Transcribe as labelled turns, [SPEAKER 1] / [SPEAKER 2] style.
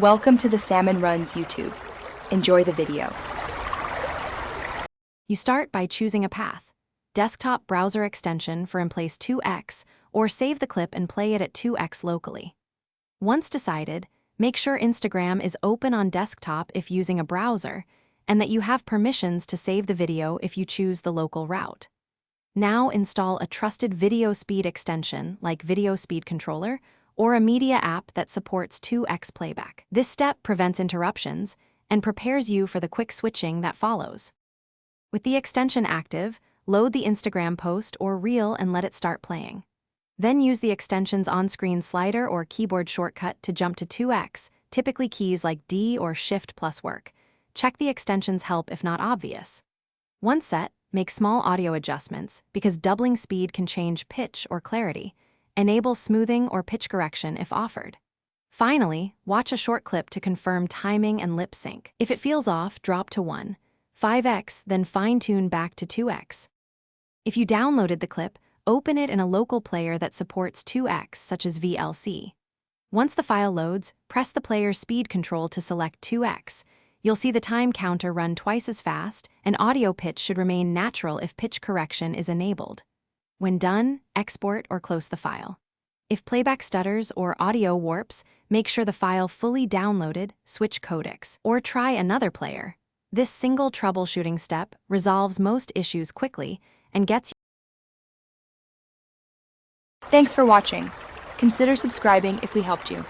[SPEAKER 1] Welcome to the Salmon Runs YouTube. Enjoy the video.
[SPEAKER 2] You start by choosing a path, desktop browser extension for in place 2x, or save the clip and play it at 2x locally. Once decided, make sure Instagram is open on desktop if using a browser, and that you have permissions to save the video if you choose the local route. Now install a trusted video speed extension like Video Speed Controller or a media app that supports 2x playback. This step prevents interruptions and prepares you for the quick switching that follows. With the extension active, load the Instagram post or reel and let it start playing. Then use the extension's on-screen slider or keyboard shortcut to jump to 2x, typically keys like D or Shift plus work. Check the extension's help if not obvious. Once set, make small audio adjustments because doubling speed can change pitch or clarity. Enable smoothing or pitch correction if offered. Finally, watch a short clip to confirm timing and lip sync. If it feels off, drop to 1, 5x, then fine-tune back to 2x. If you downloaded the clip, open it in a local player that supports 2x, such as VLC. Once the file loads, press the player's speed control to select 2x. You'll see the time counter run twice as fast, and audio pitch should remain natural if pitch correction is enabled. When done, export or close the file. If playback stutters or audio warps, make sure the file fully downloaded, switch codecs, or try another player. This single troubleshooting step resolves most issues quickly and gets you.
[SPEAKER 1] Thanks for watching. Consider subscribing if we helped you.